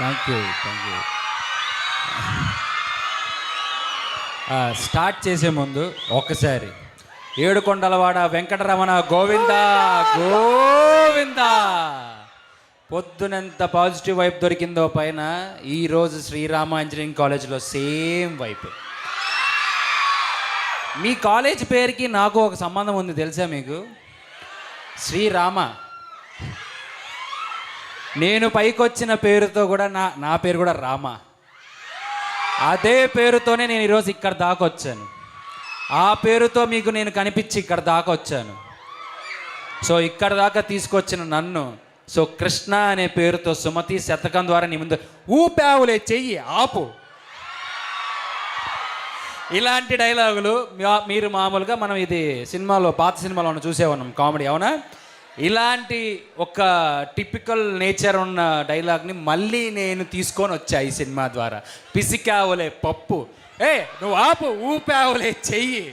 Thank you. Start చేసే ముందు ఒక్కసారి ఏడుకొండలవాడ వెంకటరమణ గోవిందా గోవిందా. పొద్దునెంత పాజిటివ్ వైపు దొరికిందో పైన ఈరోజు శ్రీరామ ఇంజనీరింగ్ కాలేజ్లో సేమ్ వైపు. మీ కాలేజ్ పేరుకి నాకు ఒక సంబంధం ఉంది తెలుసా మీకు? శ్రీరామ. నేను పైకొచ్చిన పేరుతో కూడా నా పేరు కూడా రామ. అదే పేరుతోనే నేను ఈరోజు ఇక్కడ దాకా వచ్చాను. ఆ పేరుతో మీకు నేను కనిపించి ఇక్కడ దాకా వచ్చాను. సో ఇక్కడ దాకా తీసుకొచ్చిన నన్ను కృష్ణ అనే పేరుతో సుమతి శతకం ద్వారా నీ ముందు ఊపావులే చెయ్యి ఆపు. ఇలాంటి డైలాగులు మీరు మామూలుగా మనం ఇది సినిమాలో పాత సినిమాలో చూసే ఉన్నాం కామెడీ, అవునా? ఇలాంటి ఒక టిపికల్ నేచర్ ఉన్న డైలాగ్ని మళ్ళీ నేను తీసుకొని వచ్చా ఈ సినిమా ద్వారా. పిసికావులే పప్పు, నువ్వు ఆపు, ఊపావులే చెయ్యి.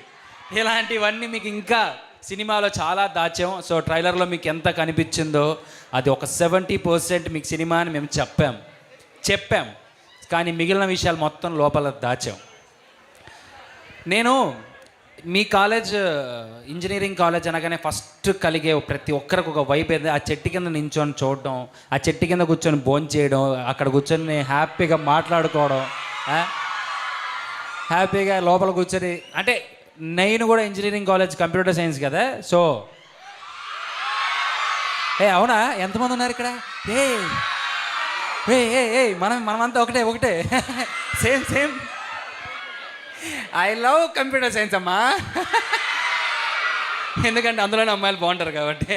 ఇలాంటివన్నీ మీకు ఇంకా సినిమాలో చాలా దాచాం. సో ట్రైలర్లో మీకు ఎంత కనిపించిందో అది ఒక 70% మీకు సినిమా అని మేము చెప్పాం. కానీ మిగిలిన విషయాలు మొత్తం లోపల దాచాం. నేను మీ కాలేజ్ ఇంజనీరింగ్ కాలేజ్ అనగానే ఫస్ట్ కలిగే ప్రతి ఒక్కరికి ఒక వైబ్ ఏది, ఆ చెట్టు కింద నించొని చూడడం, ఆ చెట్టు కింద కూర్చొని భోంచేయడం, అక్కడ కూర్చొని హ్యాపీగా మాట్లాడుకోవడం, హ్యాపీగా లోపల కూర్చొని. అంటే నేను కూడా ఇంజనీరింగ్ కాలేజ్ కంప్యూటర్ సైన్స్ కదా. సో అవునా, ఎంతమంది ఉన్నారు ఇక్కడ? మనమంతా ఒకటే same. I love computer science అమ్మా. ఎందుకంటే అందులోనే అమ్మాయిలు బాగుంటారు కాబట్టి.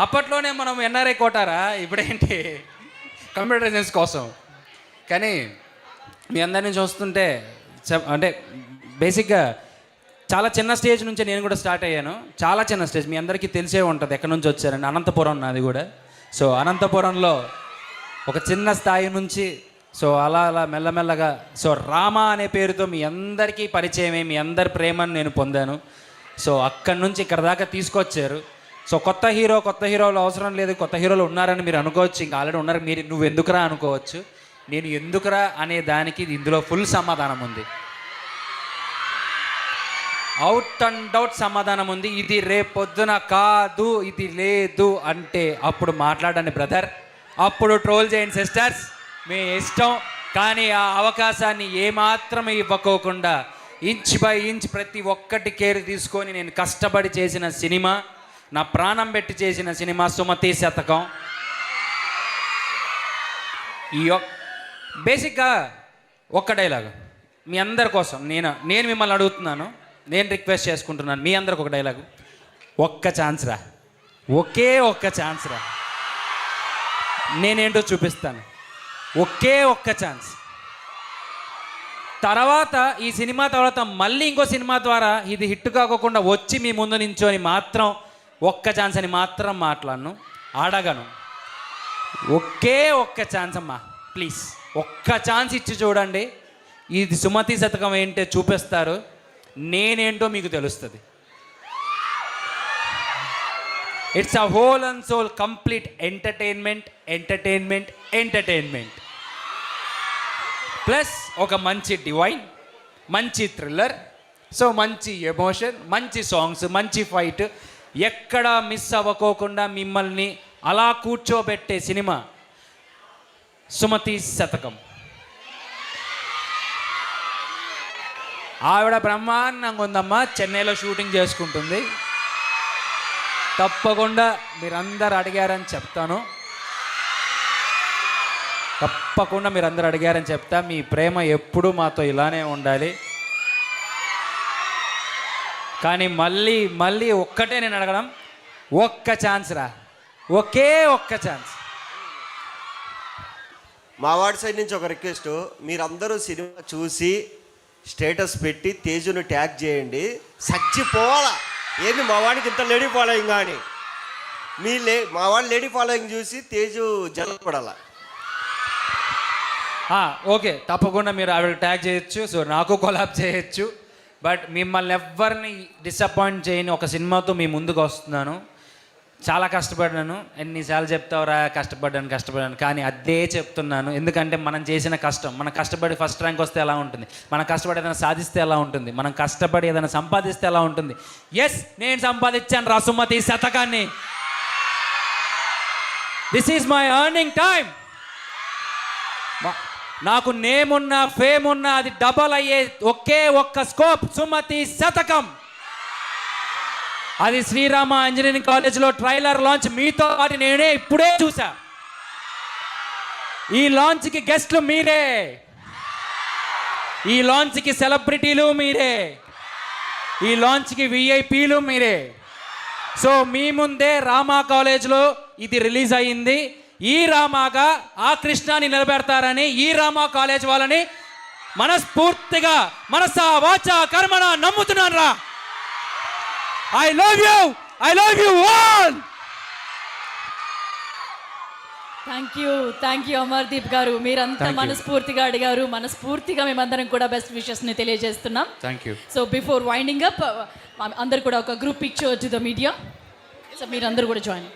అప్పట్లోనే మనం ఎన్ఆర్ఐ కోటారా, ఇప్పుడేంటి కంప్యూటర్ సైన్స్ కోసం. కానీ మీ అందరినీ చూస్తుంటే అంటే బేసిక్గా చాలా చిన్న స్టేజ్ నుంచి నేను కూడా స్టార్ట్ అయ్యాను. చాలా చిన్న స్టేజ్, మీ అందరికీ తెలిసే ఉంటుంది ఎక్కడి నుంచి వచ్చారండి. అనంతపురం నాది కూడా. సో అనంతపురంలో ఒక చిన్న స్థాయి నుంచి అలా మెల్లమెల్లగా రామ అనే పేరుతో మీ అందరికీ పరిచయమే, మీ అందరి ప్రేమను నేను పొందాను. అక్కడి నుంచి ఇక్కడ దాకా తీసుకొచ్చారు. కొత్త హీరోలు అవసరం లేదు, కొత్త హీరోలు ఉన్నారని మీరు అనుకోవచ్చు. ఇంకా ఆల్రెడీ ఉన్నారు. నువ్వు ఎందుకురా అనుకోవచ్చు. నేను ఎందుకురా అనే దానికి ఇందులో ఫుల్ సమాధానం ఉంది, అవుట్ అండ్ అవుట్ సమాధానం ఉంది. ఇది రేపొద్దున కాదు, ఇది లేదు అంటే అప్పుడు మాట్లాడండి బ్రదర్, అప్పుడు ట్రోల్ చేయండి సిస్టర్స్, మీ ఇష్టం. కానీ ఆ అవకాశాన్ని ఏమాత్రం ఇవ్వకోకుండా ఇంచ్ బై ఇంచ్ ప్రతి ఒక్కటి కేర్ తీసుకొని నేను కష్టపడి చేసిన సినిమా, నా ప్రాణం పెట్టి చేసిన సినిమా సుమతి శతకం. ఈ బేసిక్గా ఒక్క డైలాగ్ మీ అందరి కోసం నేను మిమ్మల్ని అడుగుతున్నాను, నేను రిక్వెస్ట్ చేసుకుంటున్నాను. మీ అందరికి ఒక డైలాగు, ఒక్క ఛాన్స్ రా, ఒకే ఒక్క ఛాన్స్ రా, నేనేంటో చూపిస్తాను. ఒకే ఒక్క ఛాన్స్. తర్వాత ఈ సినిమా తర్వాత మళ్ళీ ఇంకో సినిమా ద్వారా ఇది హిట్ కాకోకుండా వచ్చి మీ ముందు నించొని మాత్రం ఒక్క ఛాన్స్ అని మాత్రం మాట్లాడను, అడగను. ఒకే ఒక్క ఛాన్స్ అమ్మా, ప్లీజ్ ఒక్క ఛాన్స్ ఇచ్చి చూడండి. ఇది సుమతి శతకం ఏంటో చూపిస్తారు, నేనేంటో మీకు తెలుస్తుంది. It's a whole and soul complete entertainment plus ఒక మంచి డివైన్, మంచి థ్రిల్లర్, మంచి ఎమోషన్, మంచి సాంగ్స్, మంచి ఫైట్, ఎక్కడా మిస్ అవ్వకోకుండా మిమ్మల్ని అలా కూర్చోబెట్టే సినిమా సుమతి శతకం. ఆవిడ బ్రహ్మాండంగా ఉందమ్మా, చెన్నైలో షూటింగ్ చేసుకుంటుంది. తప్పకుండా మీరందరూ అడిగారని చెప్తాను, తప్పకుండా మీరందరూ అడిగారని చెప్తా. మీ ప్రేమ ఎప్పుడూ మాతో ఇలానే ఉండాలి. కానీ మళ్ళీ ఒక్కటే నేను అడగడం, ఒక్క ఛాన్స్ రా, ఒకే ఒక్క ఛాన్స్. మా వాడి సైడ్ నుంచి ఒక రిక్వెస్ట్, మీరందరూ సినిమా చూసి స్టేటస్ పెట్టి తేజును ట్యాగ్ చేయండి. చచ్చిపోవాలా ఏంది మా వాడికి ఇంత లేడీ ఫాలోయింగ్ కానీ, మా వాడు లేడీ ఫాలోయింగ్ చూసి తేజు జరగపడాలా. ఓకే, తప్పకుండా మీరు ఆవిడ ట్యాగ్ చేయొచ్చు, నాకు కొలాబ్ చేయొచ్చు. బట్ మిమ్మల్ని ఎవ్వరిని డిసప్పాయింట్ చేయని ఒక సినిమాతో మీ ముందుకు వస్తున్నాను. చాలా కష్టపడ్డాను. ఎన్నిసార్లు చెప్తావురా కష్టపడ్డాను, కానీ అదే చెప్తున్నాను. ఎందుకంటే మనం చేసిన కష్టం, మనం కష్టపడి ఫస్ట్ ర్యాంక్ వస్తే ఎలా ఉంటుంది, మనం కష్టపడి ఏదైనా సాధిస్తే ఎలా ఉంటుంది, మనం కష్టపడి ఏదైనా సంపాదిస్తే ఎలా ఉంటుంది. ఎస్, నేను సంపాదించాను రా సుమతి శతకాన్ని. This is my earning time. నాకు నేమ్ ఉన్నా ఫేమ్ ఉన్నా అది డబల్ అయ్యే ఒకే ఒక్క స్కోప్ సుమతి శతకం. అది శ్రీరామ ఇంజనీరింగ్ కాలేజ్లో ట్రైలర్ లాంచ్ మీతో పాటు నేనే ఇప్పుడే చూసా. ఈ లాంచ్కి గెస్ట్లు మీరే, ఈ లాంచ్కి సెలబ్రిటీలు మీరే, ఈ లాంచ్కి విఐపీలు మీరే. సో మీ ముందే రామా కాలేజ్లో ఇది రిలీజ్ అయ్యింది. ఈ రామాగా ఆ కృష్ణాని నిలబెడతారని ఈ రామా కాలేజ్ వాళ్ళని మనస్ఫూర్తిగా మనసా వాచా కర్మణ నమ్ముతున్నాను రా. I love you all. Thank you Amardeep గారు. మీరంతా మనస్ఫూర్తిగా అడిగారు, మనస్ఫూర్తిగా మేమందరం కూడా బెస్ట్ విషెస్ని తెలియజేస్తున్నాం. Thank you. So before winding up అందరు కూడా ఒక group picture to the media. So మీరందరూ కూడా జాయిన్.